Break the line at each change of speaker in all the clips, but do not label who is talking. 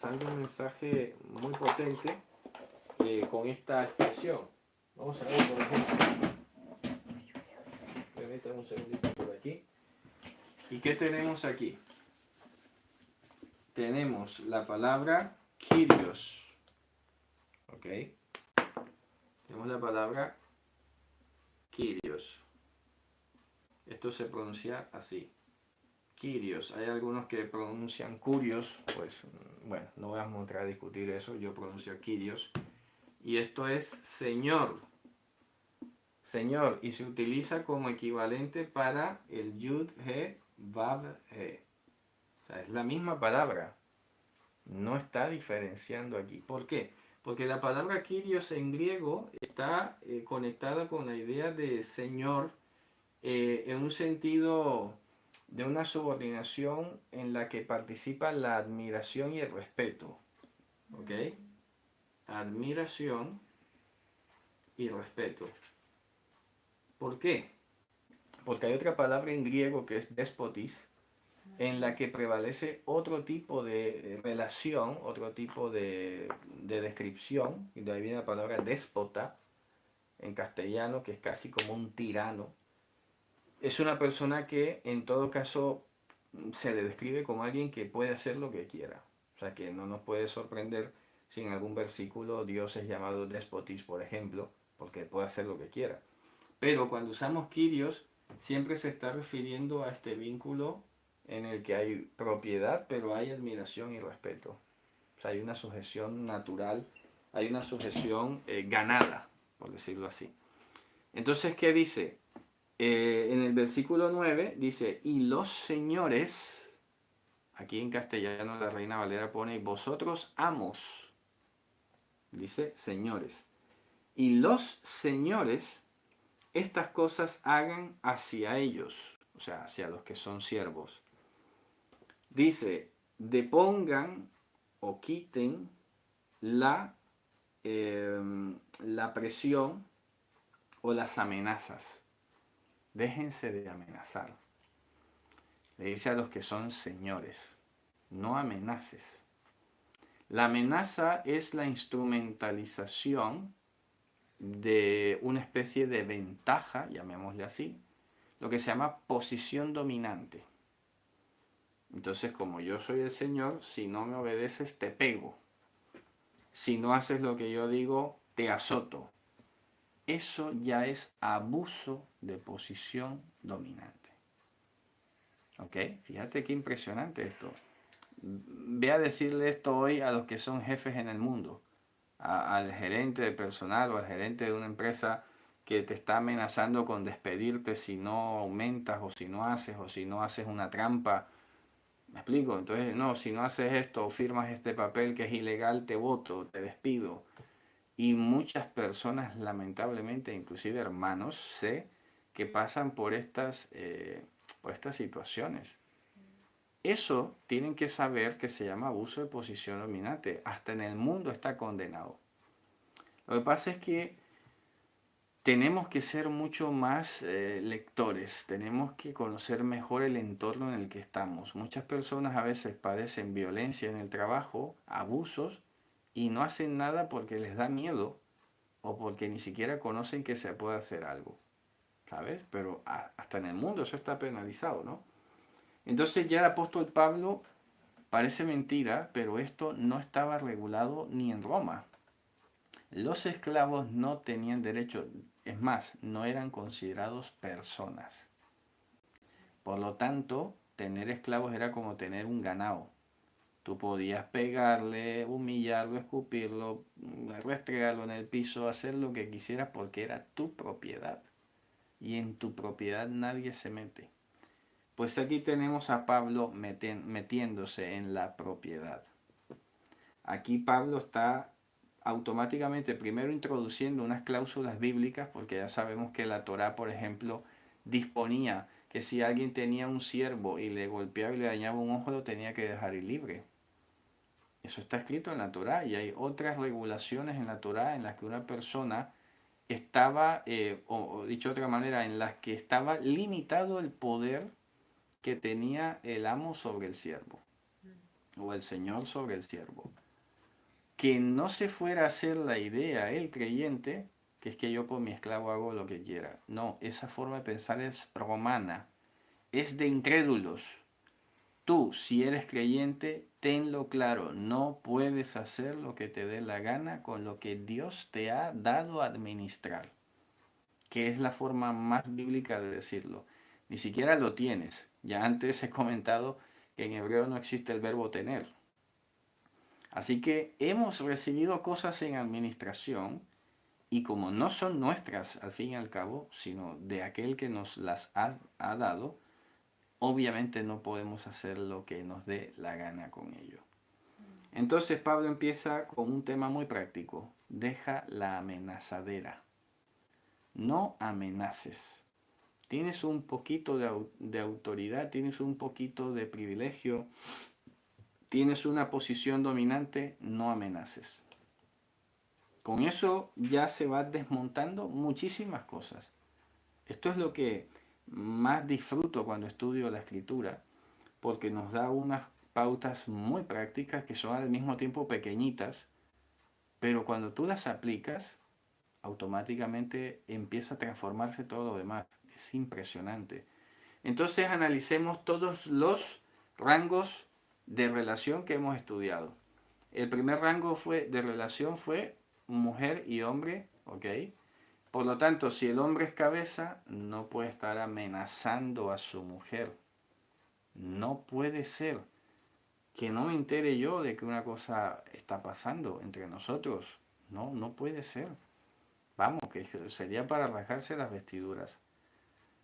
lanzando un mensaje muy potente con esta expresión. Vamos a ver, por ejemplo, permítanme un segundito por aquí. ¿Y qué tenemos aquí? Tenemos la palabra Kyrios. ¿Ok? Tenemos la palabra Kyrios. Esto se pronuncia así. Kyrios. Hay algunos que pronuncian Curios. Pues bueno, no vamos a entrar a discutir eso. Yo pronuncio Kyrios. Y esto es Señor. Señor. Y se utiliza como equivalente para el Yud, He, Vav, He. O sea, es la misma palabra. No está diferenciando aquí. ¿Por qué? Porque la palabra Kyrios en griego está conectada con la idea de Señor en un sentido de una subordinación en la que participa la admiración y el respeto. ¿Ok? Admiración y respeto. ¿Por qué? Porque hay otra palabra en griego que es despotis, en la que prevalece otro tipo de relación, otro tipo de descripción, y de ahí viene la palabra déspota en castellano, que es casi como un tirano. Es una persona que en todo caso se le describe como alguien que puede hacer lo que quiera. O sea que no nos puede sorprender si en algún versículo Dios es llamado despotis, por ejemplo, porque puede hacer lo que quiera. Pero cuando usamos Kyrios, siempre se está refiriendo a este vínculo en el que hay propiedad, pero hay admiración y respeto. O sea, hay una sujeción natural, hay una sujeción ganada, por decirlo así. Entonces, ¿qué dice? En el versículo 9 dice, y los señores, aquí en castellano la Reina Valera pone, vosotros amos, dice señores, y los señores estas cosas hagan hacia ellos, o sea, hacia los que son siervos. Dice, depongan o quiten la presión o las amenazas. Déjense de amenazar. Le dice a los que son señores, no amenaces. La amenaza es la instrumentalización de una especie de ventaja, llamémosle así, lo que se llama posición dominante. Entonces, como yo soy el Señor, si no me obedeces, te pego. Si no haces lo que yo digo, te azoto. Eso ya es abuso de posición dominante. ¿Ok? Fíjate qué impresionante esto. Ve a decirle esto hoy a los que son jefes en el mundo, al gerente de personal o al gerente de una empresa que te está amenazando con despedirte si no aumentas o si no haces una trampa. ¿Me explico? Entonces, no, si no haces esto o firmas este papel que es ilegal, te voto, te despido. Y muchas personas, lamentablemente, inclusive hermanos, sé que pasan por estas situaciones. Eso tienen que saber que se llama abuso de posición dominante. Hasta en el mundo está condenado. Lo que pasa es que tenemos que ser mucho más lectores, tenemos que conocer mejor el entorno en el que estamos. Muchas personas a veces padecen violencia en el trabajo, abusos, y no hacen nada porque les da miedo o porque ni siquiera conocen que se puede hacer algo, ¿sabes? Pero hasta en el mundo eso está penalizado, ¿no? Entonces ya el apóstol Pablo, parece mentira, pero esto no estaba regulado ni en Roma. Los esclavos no tenían derecho, es más, no eran considerados personas. Por lo tanto, tener esclavos era como tener un ganado. Tú podías pegarle, humillarlo, escupirlo, restregarlo en el piso, hacer lo que quisieras porque era tu propiedad. Y en tu propiedad nadie se mete. Pues aquí tenemos a Pablo metiéndose en la propiedad. Aquí Pablo está automáticamente primero introduciendo unas cláusulas bíblicas, porque ya sabemos que la Torá, por ejemplo, disponía que si alguien tenía un siervo y le golpeaba y le dañaba un ojo, lo tenía que dejar ir libre. Eso está escrito en la Torá, y hay otras regulaciones en la Torá en las que una persona estaba, o dicho de otra manera, en las que estaba limitado el poder que tenía el amo sobre el siervo. o el señor sobre el siervo. Que no se fuera a hacer la idea el creyente, que es que yo con mi esclavo hago lo que quiera. No, esa forma de pensar es romana, es de incrédulos. Tú, si eres creyente, tenlo claro, no puedes hacer lo que te dé la gana con lo que Dios te ha dado a administrar, que es la forma más bíblica de decirlo. Ni siquiera lo tienes. Ya antes he comentado que en hebreo no existe el verbo tener. Así que hemos recibido cosas en administración y como no son nuestras al fin y al cabo, sino de aquel que nos las ha dado, obviamente no podemos hacer lo que nos dé la gana con ello. Entonces Pablo empieza con un tema muy práctico. Deja la amenazadera. No amenaces. Tienes un poquito de autoridad, tienes un poquito de privilegio, tienes una posición dominante, no amenaces. Con eso ya se va desmontando muchísimas cosas. Esto es lo que más disfruto cuando estudio la escritura, porque nos da unas pautas muy prácticas que son al mismo tiempo pequeñitas, pero cuando tú las aplicas, automáticamente empieza a transformarse todo lo demás. Es impresionante. Entonces analicemos todos los rangos de relación que hemos estudiado. El primer rango de relación fue mujer y hombre, ¿ok? Por lo tanto, si el hombre es cabeza, no puede estar amenazando a su mujer. No puede ser que no me entere yo de que una cosa está pasando entre nosotros. No, no puede ser. Vamos, que sería para rasgarse las vestiduras.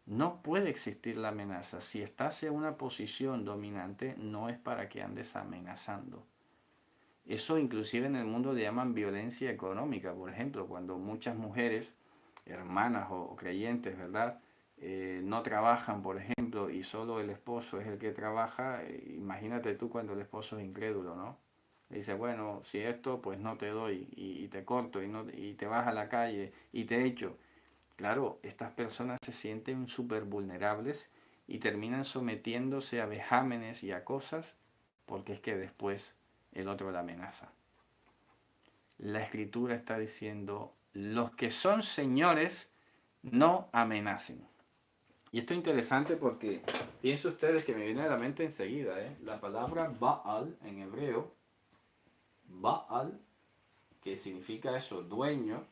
No puede existir la amenaza. Si estás en una posición dominante, no es para que andes amenazando. Eso inclusive en el mundo le llaman violencia económica, por ejemplo, cuando muchas mujeres, hermanas o creyentes, ¿verdad? No trabajan, por ejemplo, y solo el esposo es el que trabaja. Imagínate tú cuando el esposo es incrédulo, ¿no? Dice, bueno, si esto, pues no te doy y te corto y te vas a la calle y te echo. Claro, estas personas se sienten súper vulnerables y terminan sometiéndose a vejámenes y a cosas porque es que después el otro la amenaza. La escritura está diciendo, los que son señores no amenacen. Y esto es interesante porque piensen ustedes que me viene a la mente enseguida, la palabra Baal en hebreo, Baal, que significa eso, dueño,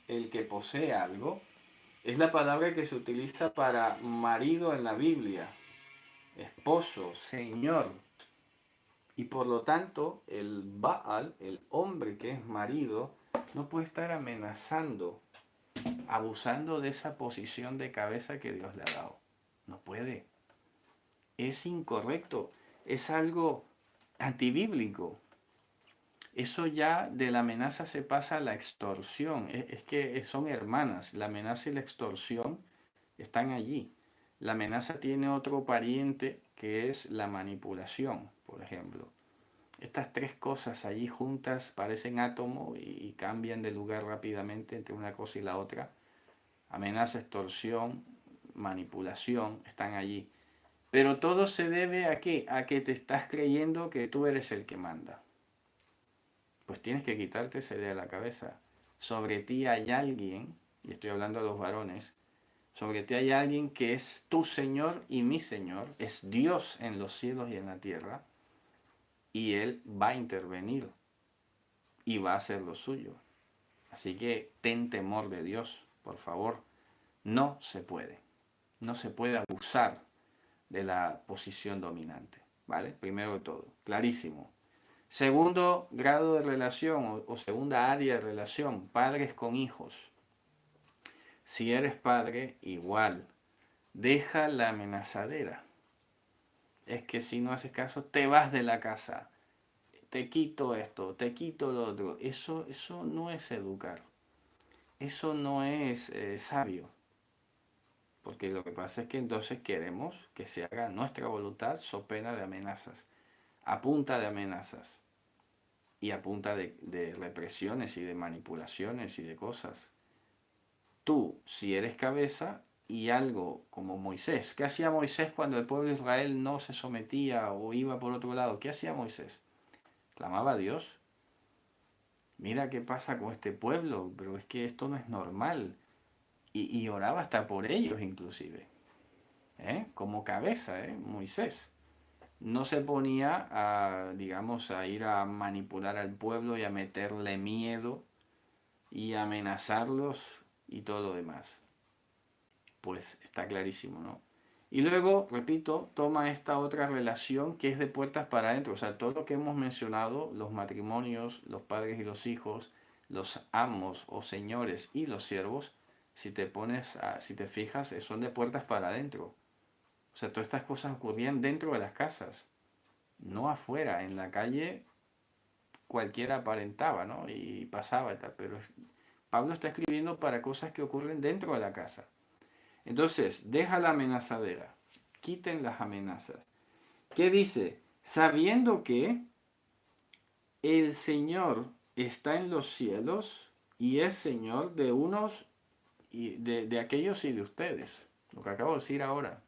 el que posee algo, es la palabra que se utiliza para marido en la Biblia, esposo, señor. Y por lo tanto, el Baal, el hombre que es marido, no puede estar amenazando, abusando de esa posición de cabeza que Dios le ha dado. No puede. Es incorrecto. Es algo antibíblico. Eso ya de la amenaza se pasa a la extorsión. Es que son hermanas. La amenaza y la extorsión están allí. La amenaza tiene otro pariente que es la manipulación, por ejemplo. Estas tres cosas allí juntas parecen átomos y cambian de lugar rápidamente entre una cosa y la otra. Amenaza, extorsión, manipulación están allí. Pero todo se debe ¿a qué? A que te estás creyendo que tú eres el que manda. Pues tienes que quitarte esa idea de la cabeza. Sobre ti hay alguien, y estoy hablando a los varones, sobre ti hay alguien que es tu Señor y mi Señor, es Dios en los cielos y en la tierra, y Él va a intervenir y va a hacer lo suyo. Así que ten temor de Dios, por favor. No se puede. No se puede abusar de la posición dominante. ¿Vale? Primero de todo, clarísimo. Segundo grado de relación o segunda área de relación, padres con hijos. Si eres padre, igual. Deja la amenazadera. Es que si no haces caso, te vas de la casa. Te quito esto, te quito lo otro. Eso no es educar. Eso no es sabio. Porque lo que pasa es que entonces queremos que se haga nuestra voluntad so pena de amenazas, a punta de amenazas y a punta de represiones y de manipulaciones y de cosas. Tú, si eres cabeza, y algo como Moisés. ¿Qué hacía Moisés cuando el pueblo de Israel no se sometía o iba por otro lado? ¿Qué hacía Moisés? Clamaba a Dios. Mira qué pasa con este pueblo, pero es que esto no es normal. Y oraba hasta por ellos inclusive, como cabeza, Moisés. No se ponía a, digamos, a ir a manipular al pueblo y a meterle miedo y a amenazarlos y todo lo demás. Pues está clarísimo, ¿no? Y luego, repito, toma esta otra relación que es de puertas para adentro. O sea, todo lo que hemos mencionado, los matrimonios, los padres y los hijos, los amos o señores y los siervos, si te fijas, son de puertas para adentro. O sea, todas estas cosas ocurrían dentro de las casas, no afuera. En la calle cualquiera aparentaba, ¿no? Y pasaba y tal. Pero Pablo está escribiendo para cosas que ocurren dentro de la casa. Entonces, deja la amenazadera. Quiten las amenazas. ¿Qué dice? Sabiendo que el Señor está en los cielos y es Señor de unos y de aquellos y de ustedes. Lo que acabo de decir ahora.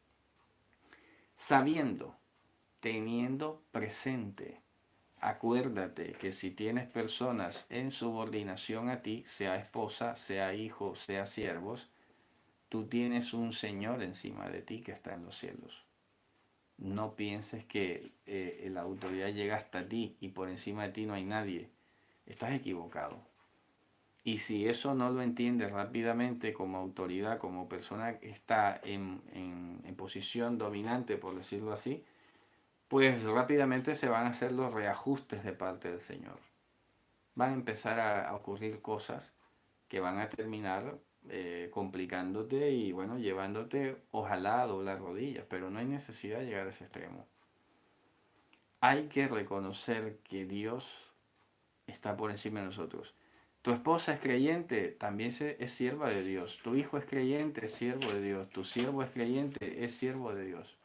Sabiendo, teniendo presente. Acuérdate que si tienes personas en subordinación a ti, sea esposa, sea hijo, sea siervos, tú tienes un Señor encima de ti que está en los cielos. No pienses que la autoridad llega hasta ti y por encima de ti no hay nadie. Estás equivocado. Y si eso no lo entiendes rápidamente como autoridad, como persona que está en posición dominante, por decirlo así, pues rápidamente se van a hacer los reajustes de parte del Señor. Van a empezar a ocurrir cosas que van a terminar complicándote y bueno, llevándote ojalá a doblar rodillas, pero no hay necesidad de llegar a ese extremo. Hay que reconocer que Dios está por encima de nosotros. Tu esposa es creyente, también es sierva de Dios. Tu hijo es creyente, es siervo de Dios. Tu siervo es creyente, es siervo de Dios.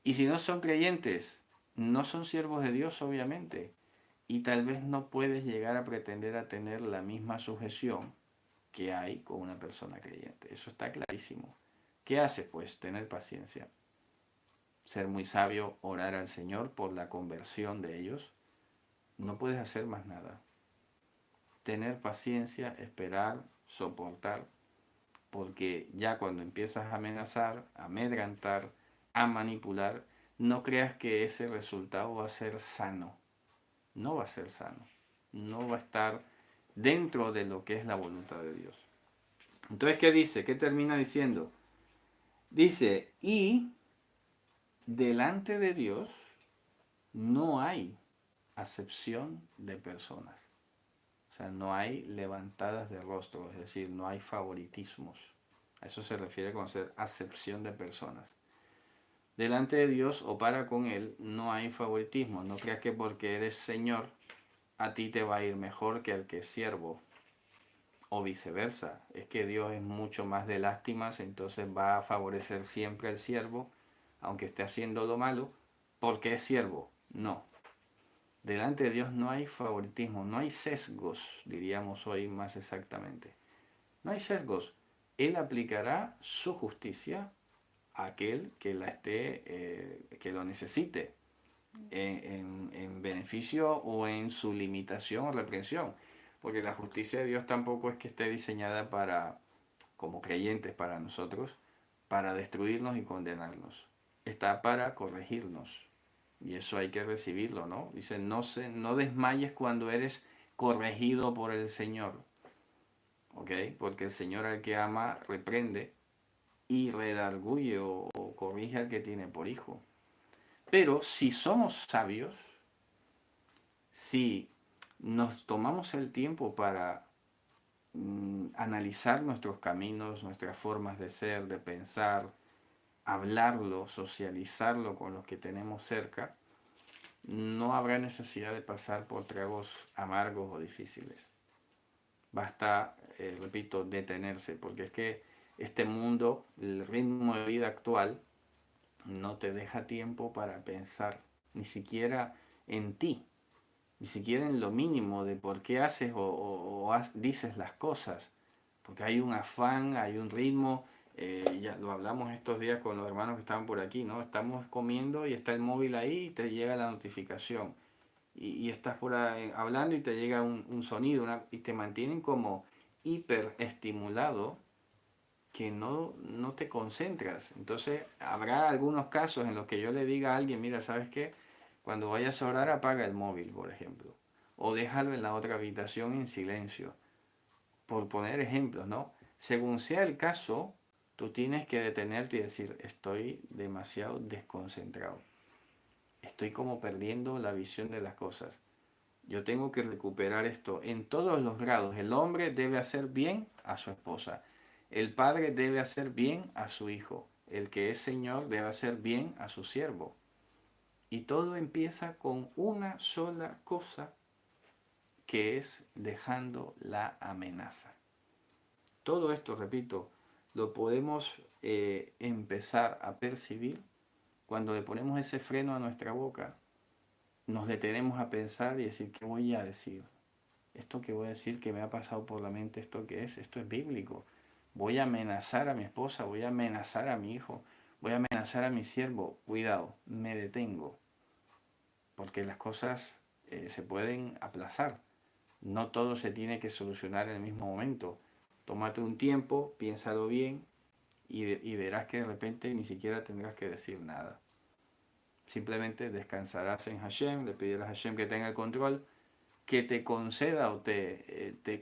Y si no son creyentes, no son siervos de Dios, obviamente. Y tal vez no puedes llegar a pretender a tener la misma sujeción que hay con una persona creyente. Eso está clarísimo. ¿Qué hace? Pues tener paciencia. Ser muy sabio, orar al Señor por la conversión de ellos. No puedes hacer más nada. Tener paciencia, esperar, soportar, porque ya cuando empiezas a amenazar, a amedrentar, a manipular, no creas que ese resultado va a ser sano. No va a ser sano. No va a estar dentro de lo que es la voluntad de Dios. Entonces, ¿qué dice? ¿Qué termina diciendo? Dice, y delante de Dios no hay acepción de personas. O sea, no hay levantadas de rostro, es decir, no hay favoritismos. A eso se refiere con ser acepción de personas. Delante de Dios o para con Él no hay favoritismo. No creas que porque eres Señor a ti te va a ir mejor que al que es siervo. O viceversa. Es que Dios es mucho más de lástimas, entonces va a favorecer siempre al siervo, aunque esté haciendo lo malo, porque es siervo. No. Delante de Dios no hay favoritismo, no hay sesgos, diríamos hoy más exactamente. No hay sesgos. Él aplicará su justicia a aquel que que lo necesite, en beneficio o en su limitación o reprensión. Porque la justicia de Dios tampoco es que esté diseñada para, como creyentes para nosotros, para destruirnos y condenarnos. Está para corregirnos. Y eso hay que recibirlo, ¿no? Dice, no desmayes cuando eres corregido por el Señor. ¿Ok? Porque el Señor al que ama reprende y redarguye o corrige al que tiene por hijo. Pero si somos sabios, si nos tomamos el tiempo para analizar nuestros caminos, nuestras formas de ser, de pensar, hablarlo, socializarlo con los que tenemos cerca, no habrá necesidad de pasar por tragos amargos o difíciles. Basta, repito, detenerse, porque es que este mundo, el ritmo de vida actual, no te deja tiempo para pensar, ni siquiera en ti, ni siquiera en lo mínimo de por qué haces dices las cosas, porque hay un afán, hay un ritmo, Ya lo hablamos estos días con los hermanos que estaban por aquí, ¿no? Estamos comiendo y está el móvil ahí y te llega la notificación. Y estás por ahí hablando y te llega un sonido y te mantienen como hiperestimulado que no te concentras. Entonces, habrá algunos casos en los que yo le diga a alguien, mira, ¿sabes qué? Cuando vayas a orar, apaga el móvil, por ejemplo. O déjalo en la otra habitación en silencio. Por poner ejemplos, ¿no? Según sea el caso, tú tienes que detenerte y decir, estoy demasiado desconcentrado. Estoy como perdiendo la visión de las cosas. Yo tengo que recuperar esto en todos los grados. El hombre debe hacer bien a su esposa. El padre debe hacer bien a su hijo. El que es señor debe hacer bien a su siervo. Y todo empieza con una sola cosa, que es dejando la amenaza. Todo esto, repito, lo podemos empezar a percibir cuando le ponemos ese freno a nuestra boca. Nos detenemos a pensar y decir, ¿qué voy a decir? Esto que voy a decir que me ha pasado por la mente, esto es bíblico. Voy a amenazar a mi esposa, voy a amenazar a mi hijo, voy a amenazar a mi siervo. Cuidado, me detengo, porque las cosas se pueden aplazar. No todo se tiene que solucionar en el mismo momento. Tómate un tiempo, piénsalo bien y verás que de repente ni siquiera tendrás que decir nada. Simplemente descansarás en Hashem, le pedirás a Hashem que tenga el control, que te conceda o te